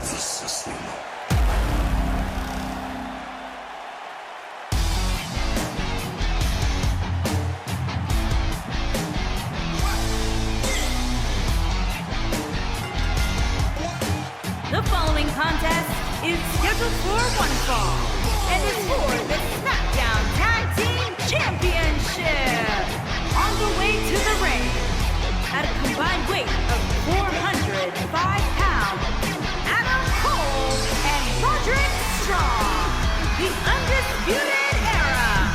the system. The following contest is scheduled for one fall and is for the SmackDown Tag Team Championship. On the way to the ring, at a combined weight of 405 pounds, Adam Cole and Roderick Strong, the Undisputed Era.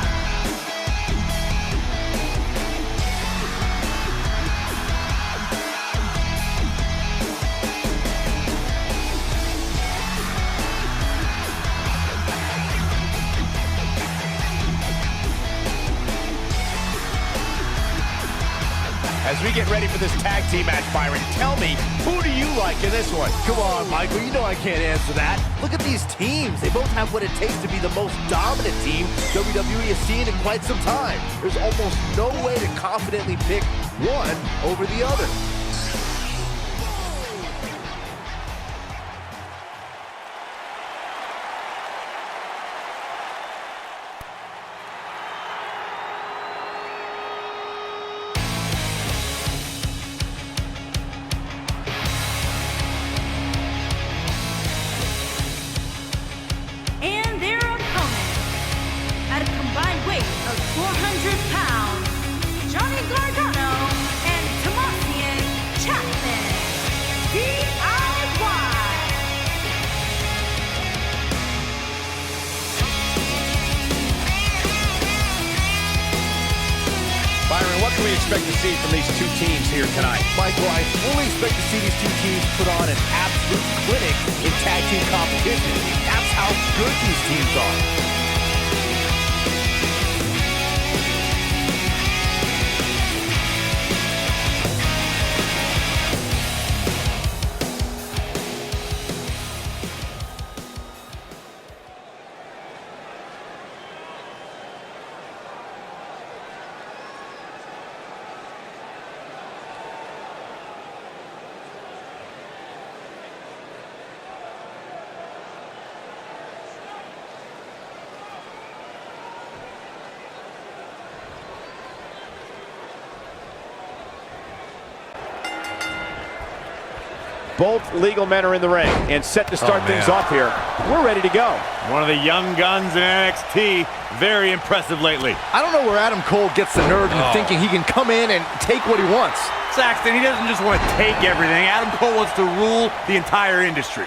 As we get ready for this tag team match, Byron, tell me, who do you like in this one? Come on, Michael, you know I can't answer that. Look at these teams. They both have what it takes to be the most dominant team WWE has seen in quite some time. There's almost no way to confidently pick one over the other. And their opponent, at a combined weight of 400 pounds, Johnny Gargano and Tomasian Chapman, DIY. Byron, what can we expect to see from these two teams here tonight? Michael, I fully expect to see these two teams put on an absolute clinic in tag team competition. That's how good these teams are. Both legal men are in the ring and set to start things off here. We're ready to go. One of the young guns in NXT. Very impressive lately. I don't know where Adam Cole gets the nerve in thinking he can come in and take what he wants. Saxton, he doesn't just want to take everything. Adam Cole wants to rule the entire industry.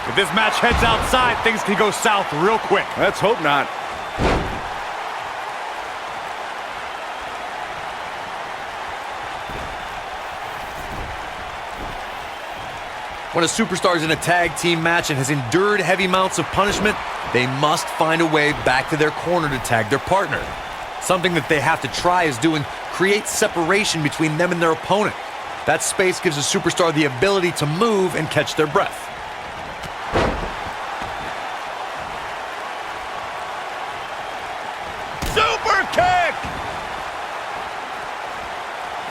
If this match heads outside, things can go south real quick. Let's hope not. When a superstar is in a tag team match and has endured heavy amounts of punishment, they must find a way back to their corner to tag their partner. Something that they have to try is doing create separation between them and their opponent. That space gives a superstar the ability to move and catch their breath. Super kick!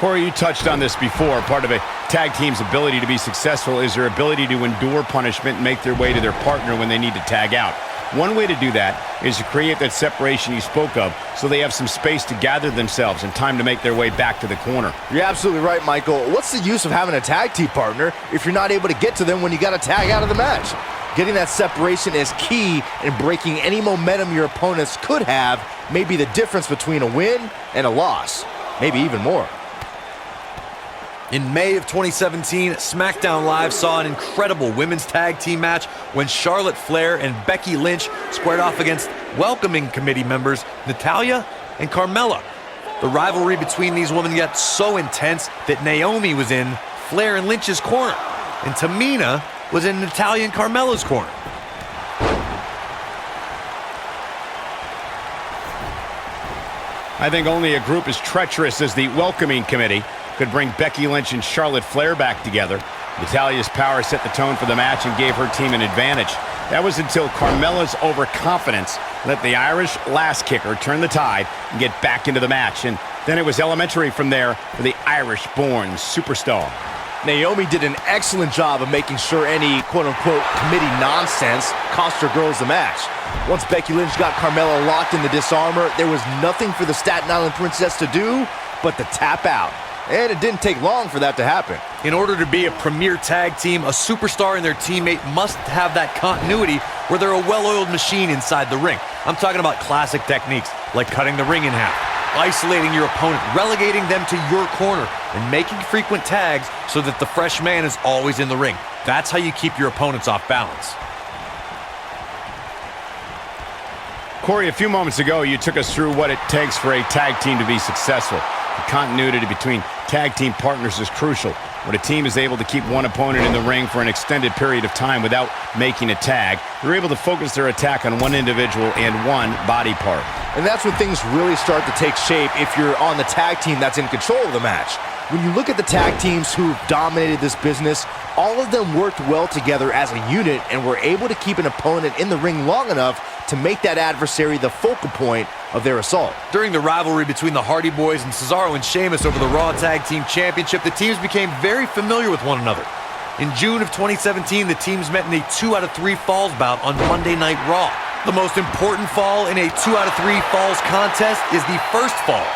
Corey, you touched on this before. Part of a tag team's ability to be successful is their ability to endure punishment and make their way to their partner when they need to tag out. One way to do that is to create that separation you spoke of so they have some space to gather themselves and time to make their way back to the corner. You're absolutely right, Michael. What's the use of having a tag team partner if you're not able to get to them when you got to tag out of the match? Getting that separation is key in breaking any momentum your opponents could have, may be the difference between a win and a loss, maybe even more. In May of 2017, SmackDown Live saw an incredible women's tag team match when Charlotte Flair and Becky Lynch squared off against welcoming committee members Natalya and Carmella. The rivalry between these women got so intense that Naomi was in Flair and Lynch's corner, and Tamina was in Natalya and Carmella's corner. I think only a group as treacherous as the welcoming committee could bring Becky Lynch and Charlotte Flair back together. Natalya's power set the tone for the match and gave her team an advantage. That was until Carmella's overconfidence let the Irish lass kicker turn the tide and get back into the match. And then it was elementary from there for the Irish-born superstar. Naomi did an excellent job of making sure any quote-unquote committee nonsense cost her girls the match. Once Becky Lynch got Carmella locked in the disarmor, there was nothing for the Staten Island Princess to do but to tap out. And it didn't take long for that to happen. In order to be a premier tag team, a superstar and their teammate must have that continuity where they're a well-oiled machine inside the ring. I'm talking about classic techniques like cutting the ring in half, isolating your opponent, relegating them to your corner, and making frequent tags so that the fresh man is always in the ring. That's how you keep your opponents off balance. Corey, a few moments ago, you took us through what it takes for a tag team to be successful. The continuity between tag team partners is crucial. When a team is able to keep one opponent in the ring for an extended period of time without making a tag, they're able to focus their attack on one individual and one body part. And that's when things really start to take shape if you're on the tag team that's in control of the match. When you look at the tag teams who've dominated this business, all of them worked well together as a unit and were able to keep an opponent in the ring long enough to make that adversary the focal point of their assault. During the rivalry between the Hardy Boys and Cesaro and Sheamus over the Raw Tag Team Championship, the teams became very familiar with one another. In June of 2017, the teams met in a 2 out of 3 falls bout on Monday Night Raw. The most important fall in a 2 out of 3 falls contest is the first fall.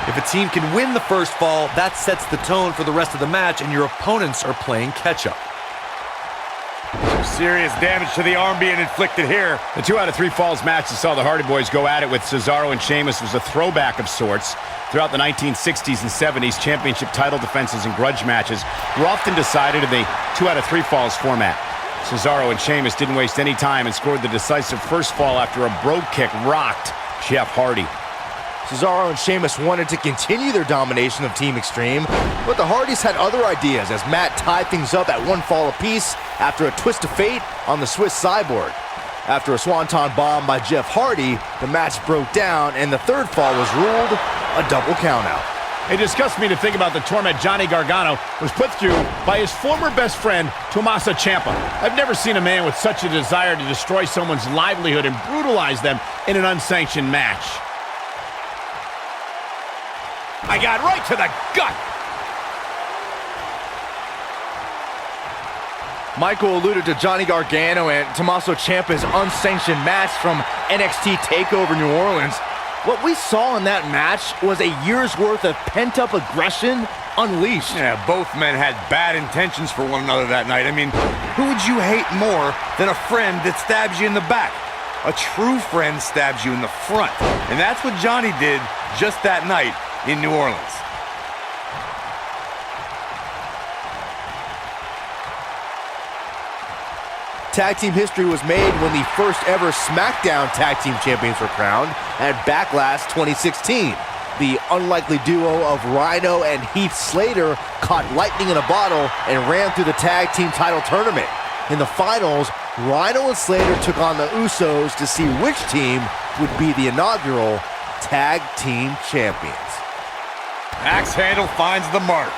If a team can win the first fall, that sets the tone for the rest of the match, and your opponents are playing catch-up. Serious damage to the arm being inflicted here. The 2 out of 3 falls match that saw the Hardy Boys go at it with Cesaro and Sheamus was a throwback of sorts. Throughout the 1960s and 70s, championship title defenses and grudge matches were often decided in the 2 out of 3 falls format. Cesaro and Sheamus didn't waste any time and scored the decisive first fall after a brogue kick rocked Jeff Hardy. Cesaro and Sheamus wanted to continue their domination of Team Extreme, but the Hardys had other ideas as Matt tied things up at 1 fall apiece after a twist of fate on the Swiss Cyborg. After a swanton bomb by Jeff Hardy, the match broke down and the third fall was ruled a double countout. It disgusts me to think about the torment Johnny Gargano was put through by his former best friend, Tommaso Ciampa. I've never seen a man with such a desire to destroy someone's livelihood and brutalize them in an unsanctioned match. I got right to the gut. Michael alluded to Johnny Gargano and Tommaso Ciampa's unsanctioned match from NXT TakeOver New Orleans. What we saw in that match was a year's worth of pent-up aggression unleashed. Yeah, both men had bad intentions for one another that night. I mean, who would you hate more than a friend that stabs you in the back? A true friend stabs you in the front. And that's what Johnny did just that night in New Orleans. Tag team history was made when the first ever SmackDown Tag Team Champions were crowned at Backlash 2016. The unlikely duo of Rhino and Heath Slater caught lightning in a bottle and ran through the tag team title tournament. In the finals, Rhino and Slater took on the Usos to see which team would be the inaugural Tag Team Champions. Axe handle finds the mark.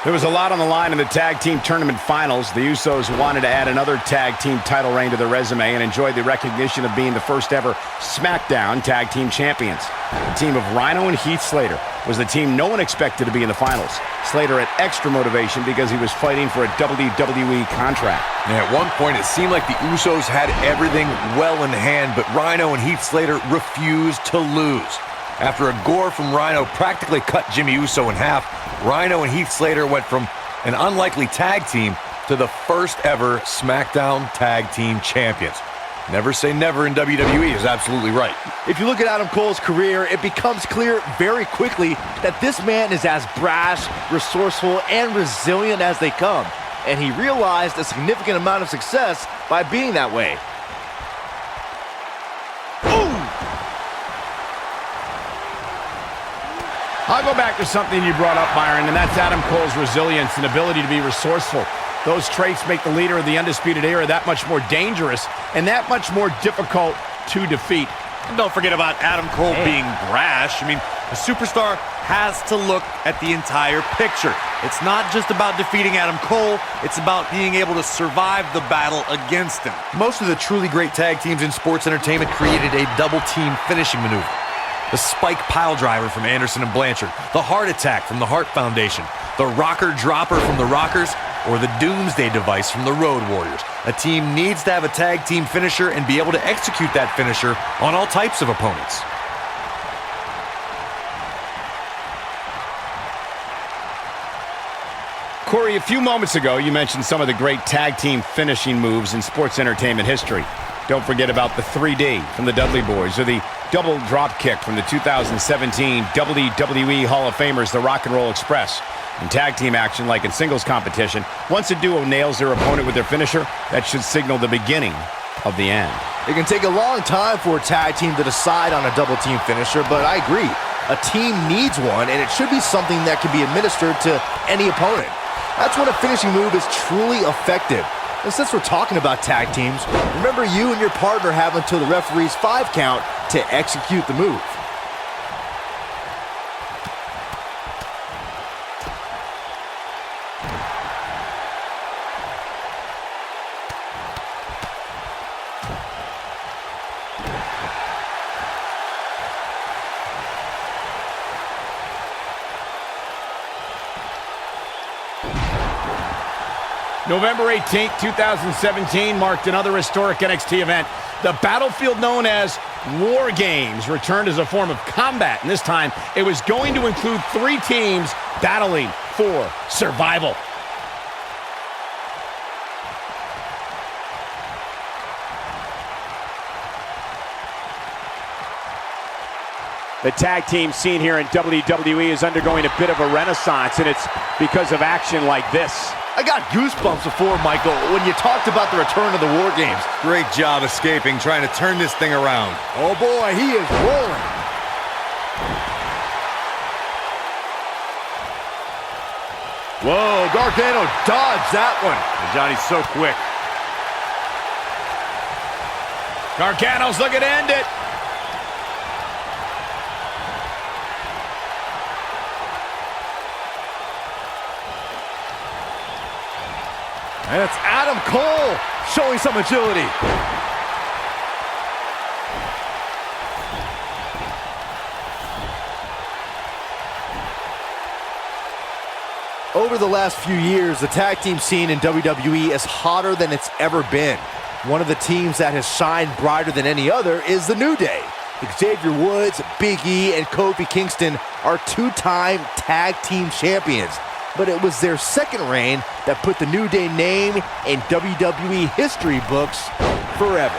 There was a lot on the line in the tag team tournament finals. The Usos wanted to add another tag team title reign to their resume and enjoyed the recognition of being the first ever SmackDown Tag Team Champions. The team of Rhino and Heath Slater was the team no one expected to be in the finals. Slater had extra motivation because he was fighting for a WWE contract. And at one point, it seemed like the Usos had everything well in hand, but Rhino and Heath Slater refused to lose. After a gore from Rhino practically cut Jimmy Uso in half, Rhino and Heath Slater went from an unlikely tag team to the first ever SmackDown Tag Team Champions. Never say never in WWE is absolutely right. If you look at Adam Cole's career, it becomes clear very quickly that this man is as brash, resourceful, and resilient as they come. And he realized a significant amount of success by being that way. I'll go back to something you brought up, Byron, and that's Adam Cole's resilience and ability to be resourceful. Those traits make the leader of the Undisputed Era that much more dangerous and that much more difficult to defeat. And don't forget about Adam Cole being brash. I mean, A superstar has to look at the entire picture. It's not just about defeating Adam Cole, it's about being able to survive the battle against him. Most of the truly great tag teams in sports entertainment created a double team finishing maneuver. The spike pile driver from Anderson and Blanchard, the heart attack from the Hart Foundation, the rocker dropper from the Rockers, or the Doomsday device from the Road Warriors. A team needs to have a tag team finisher and be able to execute that finisher on all types of opponents. Corey, a few moments ago, you mentioned some of the great tag team finishing moves in sports entertainment history. Don't forget about the 3D from the Dudley Boys, or the double drop kick from the 2017 WWE Hall of Famers, the Rock and Roll Express. In tag team action, like in singles competition, once a duo nails their opponent with their finisher, that should signal the beginning of the end. It can take a long time for a tag team to decide on a double team finisher, but I agree. A team needs one, and it should be something that can be administered to any opponent. That's when a finishing move is truly effective. And since we're talking about tag teams, remember you and your partner have until the referee's 5 count to execute the move. November 18th, 2017 marked another historic NXT event. The battlefield known as War Games returned as a form of combat, and this time it was going to include 3 teams battling for survival. The tag team scene here in WWE is undergoing a bit of a renaissance, and it's because of action like this. I got goosebumps before, Michael, when you talked about the return of the War Games. Great job escaping, trying to turn this thing around. Oh boy, he is rolling. Whoa, Gargano dodged that one. And Johnny's so quick. Gargano's looking to end it. And it's Adam Cole showing some agility. Over the last few years, the tag team scene in WWE is hotter than it's ever been. One of the teams that has shined brighter than any other is the New Day. Xavier Woods, Big E, and Kofi Kingston are 2-time tag team champions. But it was their second reign that put the New Day name in WWE history books forever.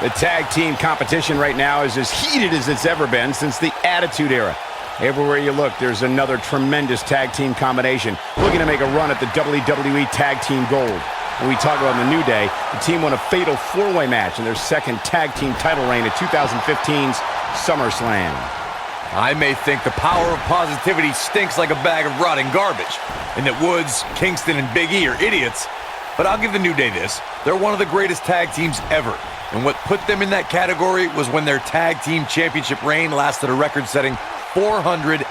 The tag team competition right now is as heated as it's ever been since the Attitude Era. Everywhere you look, there's another tremendous tag team combination looking to make a run at the WWE Tag Team Gold. When we talk about the New Day, the team won a fatal 4-way match in their second tag team title reign at 2015's SummerSlam. I may think the power of positivity stinks like a bag of rotting garbage, and that Woods, Kingston, and Big E are idiots, but I'll give the New Day this. They're one of the greatest tag teams ever, and what put them in that category was when their tag team championship reign lasted a record-setting 483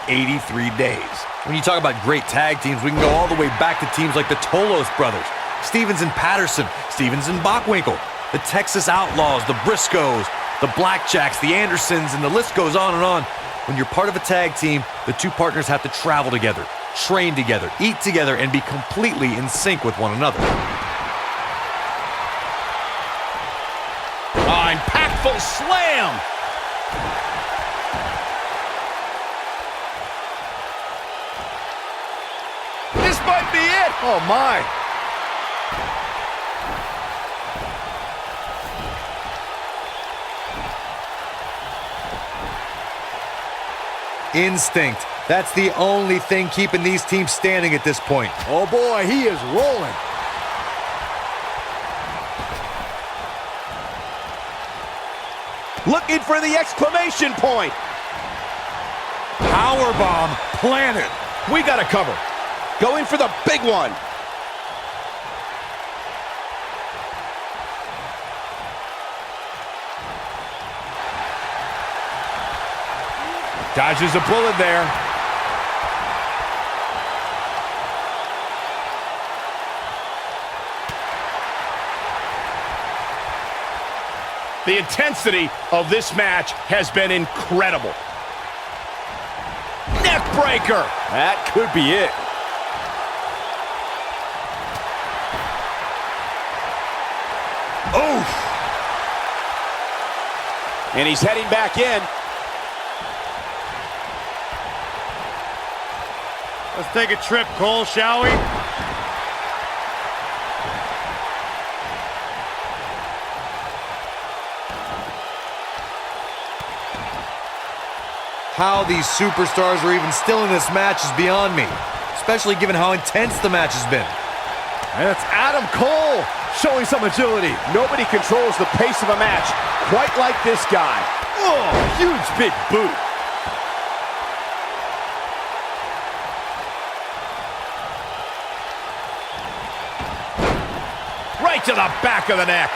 days. When you talk about great tag teams, we can go all the way back to teams like the Tolos brothers, Stevens and Patterson, Stevens and Bockwinkel, the Texas Outlaws, the Briscoes, the Blackjacks, the Andersons, and the list goes on and on. When you're part of a tag team, the two partners have to travel together, train together, eat together, and be completely in sync with one another. Oh, impactful slam! This might be it! Oh my! Instinct. That's the only thing keeping these teams standing at this point. Oh boy, he is rolling. Looking for the exclamation point. Powerbomb planted. We got to cover. Going for the big one. Dodges a bullet there. The intensity of this match has been incredible. Neck breaker. That could be it. Oof. And he's heading back in. Let's take a trip, Cole, shall we? How these superstars are even still in this match is beyond me, especially given how intense the match has been. And it's Adam Cole showing some agility. Nobody controls the pace of a match quite like this guy. Oh, huge big boot. Right to the back of the neck.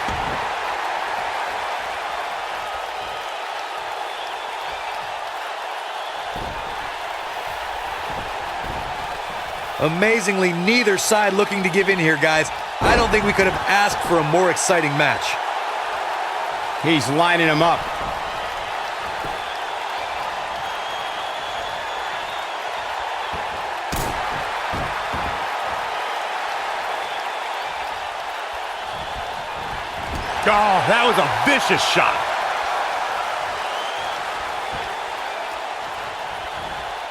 Amazingly, neither side looking to give in here, guys. I don't think we could have asked for a more exciting match. He's lining him up. Oh, that was a vicious shot.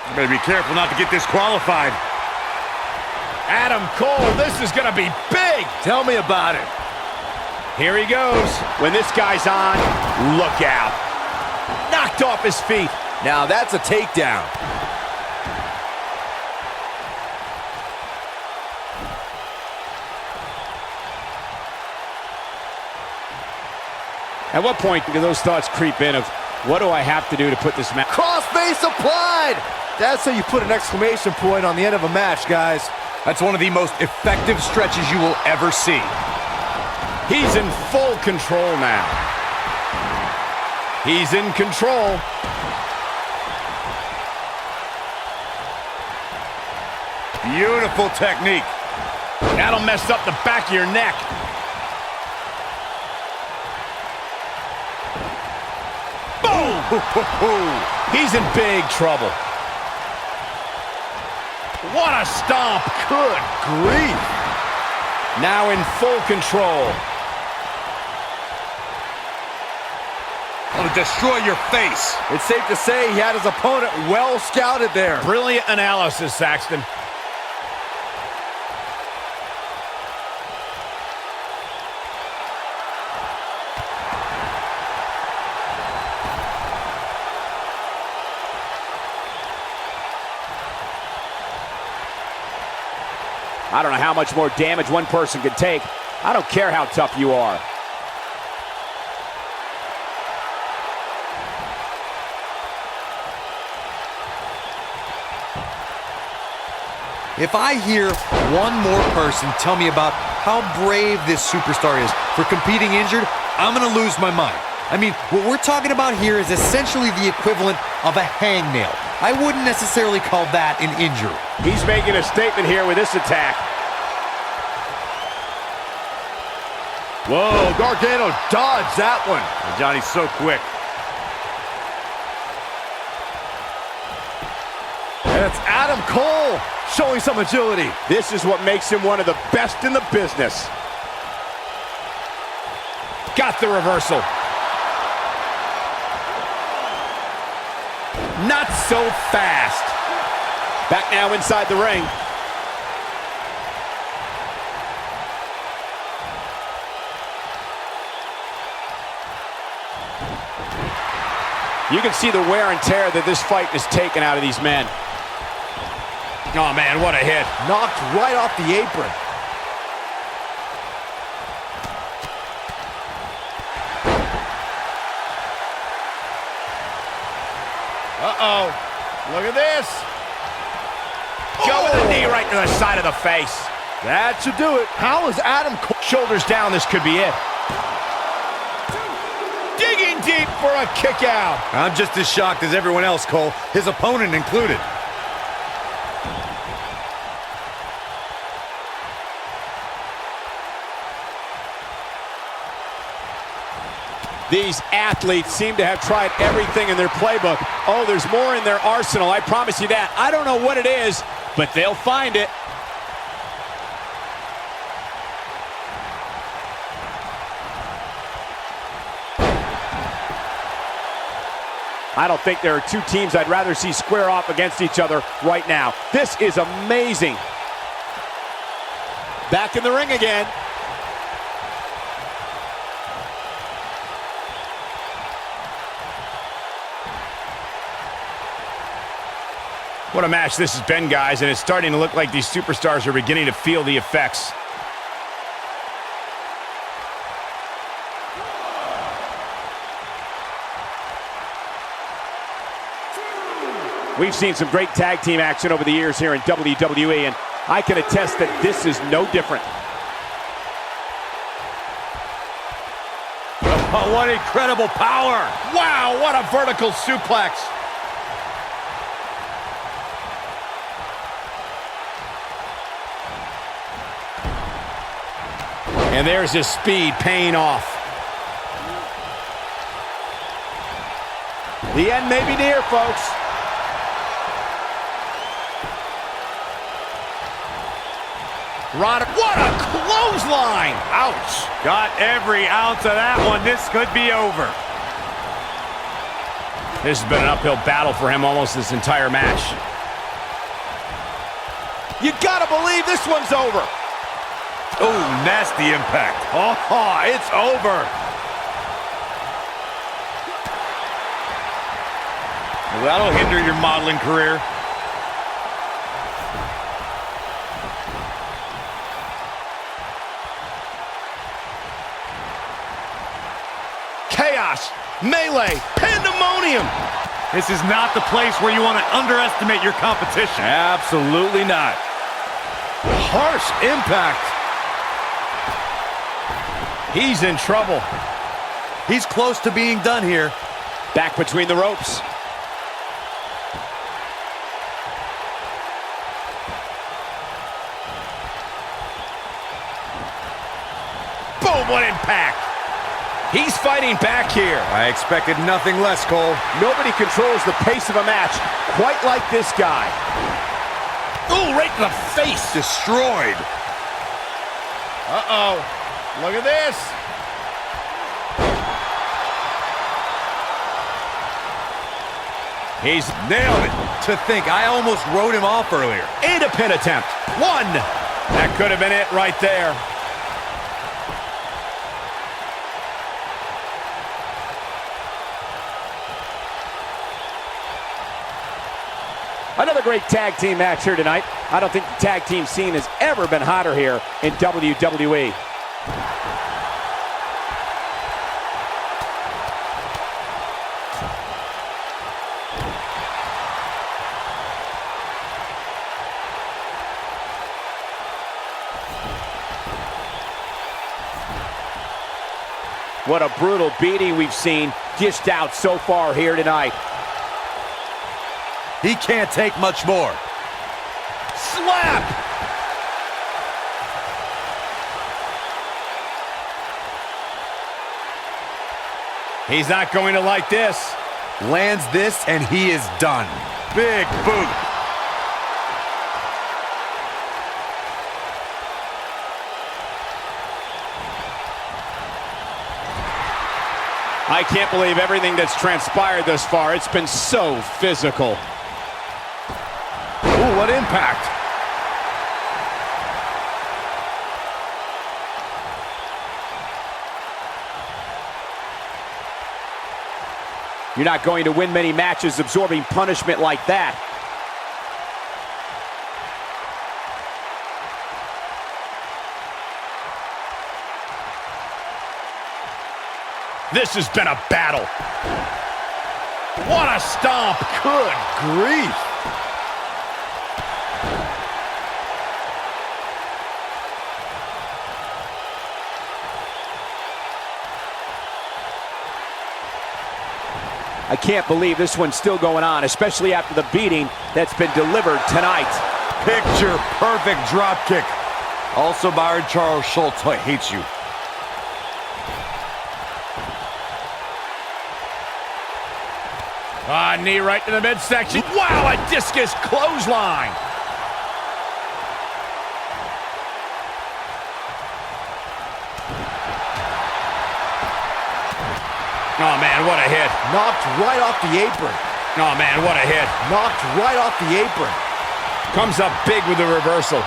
You better be careful not to get disqualified. Adam Cole, this is going to be big. Tell me about it. Here he goes. When this guy's on, look out. Knocked off his feet. Now that's a takedown. At what point do those thoughts creep in of, what do I have to do to put this match? Crossface applied. That's how you put an exclamation point on the end of a match, guys. That's one of the most effective stretches you will ever see. He's in full control now. He's in control. Beautiful technique. That'll mess up the back of your neck. Boom! He's in big trouble. What a stomp. Good grief. Now in full control. It'll destroy your face. It's safe to say he had his opponent well scouted there. Brilliant analysis, Saxton. I don't know how much more damage one person could take. I don't care how tough you are. If I hear one more person tell me about how brave this superstar is for competing injured, I'm going to lose my mind. I mean, what we're talking about here is essentially the equivalent of a hangnail. I wouldn't necessarily call that an injury. He's making a statement here with this attack. Whoa, Gargano dodged that one. Johnny's so quick. And it's Adam Cole showing some agility. This is what makes him one of the best in the business. Got the reversal. Not so fast. Back now inside the ring. You can see the wear and tear that this fight has taken out of these men. Oh man, what a hit. Knocked right off the apron. Uh-oh. Look at this. Go with a knee right to the side of the face. That should do it. How is Adam Cole? Shoulders down, this could be it. Digging deep for a kick out. I'm just as shocked as everyone else, Cole, his opponent included. These athletes seem to have tried everything in their playbook. Oh, there's more in their arsenal, I promise you that. I don't know what it is, but they'll find it. I don't think there are two teams I'd rather see square off against each other right now. This is amazing. Back in the ring again. What a match this has been, guys, and it's starting to look like these superstars are beginning to feel the effects. We've seen some great tag team action over the years here in WWE, and I can attest that this is no different. Oh, what incredible power! Wow, what a vertical suplex! And there's his speed paying off. The end may be near, folks. What a clothesline! Ouch! Got every ounce of that one. This could be over. This has been an uphill battle for him almost this entire match. You gotta believe this one's over. Oh, nasty impact. Oh, it's over. Well, that'll hinder your modeling career. Chaos, melee, pandemonium. This is not the place where you want to underestimate your competition. Absolutely not. Harsh impact. He's in trouble. He's close to being done here. Back between the ropes. Boom, what impact. He's fighting back here. I expected nothing less, Cole. Nobody controls the pace of a match quite like this guy. Ooh, right to the face. Destroyed. Uh-oh. Look at this. He's nailed it. To think, I almost wrote him off earlier. And a pin attempt. One. That could have been it right there. Another great tag team match here tonight. I don't think the tag team scene has ever been hotter here in WWE. What a brutal beating we've seen dished out so far here tonight. He can't take much more. Slap! He's not going to like this. Lands this, and he is done. Big boot. I can't believe everything that's transpired thus far. It's been so physical. Ooh, what impact. You're not going to win many matches absorbing punishment like that. This has been a battle. What a stomp. Good grief. I can't believe this one's still going on, especially after the beating that's been delivered tonight. Picture perfect drop kick. Also, Byron Charles Schultz hates you. Knee right to the midsection. Wow, a discus clothesline. Oh, man, what a hit. Knocked right off the apron. Oh, man, what a hit. Knocked right off the apron. Comes up big with the reversal.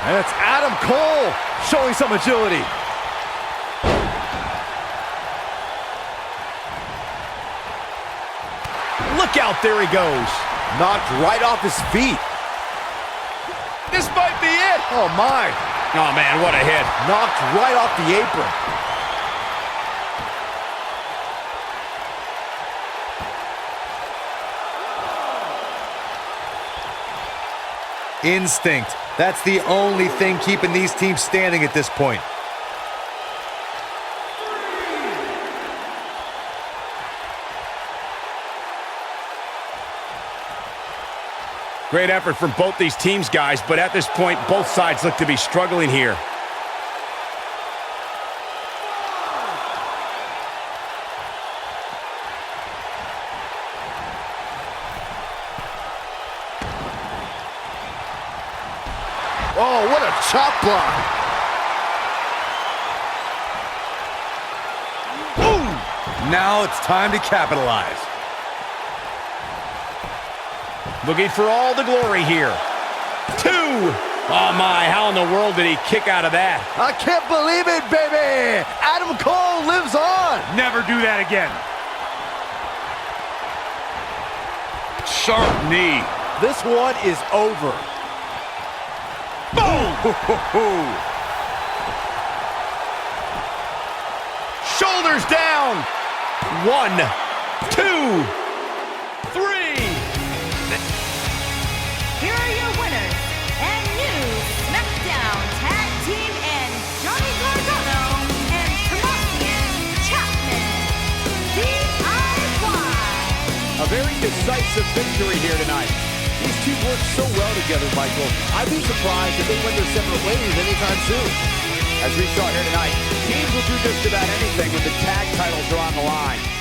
And it's Adam Cole showing some agility. Look out, there he goes. Knocked right off his feet. This might be it. Oh, my. Oh, man, what a hit. Knocked right off the apron. Instinct. That's the only thing keeping these teams standing at this point. Great effort from both these teams, guys, but at this point, both sides look to be struggling here. Oh, what a chop block. Boom! Now it's time to capitalize. Looking for all the glory here. 2! Oh my, how in the world did he kick out of that? I can't believe it, baby. Adam Cole lives on. Never do that again. Sharp knee. This one is over. Boom! Shoulders down. 1, 2, 3. Here are your winners and new SmackDown Tag Team and Johnny Gargano and Sebastian Chapman. DIY. A very decisive victory here tonight. These two work so well together, Michael. I'd be surprised if they went their separate ways anytime soon. As we saw here tonight, teams will do just about anything when the tag titles are on the line.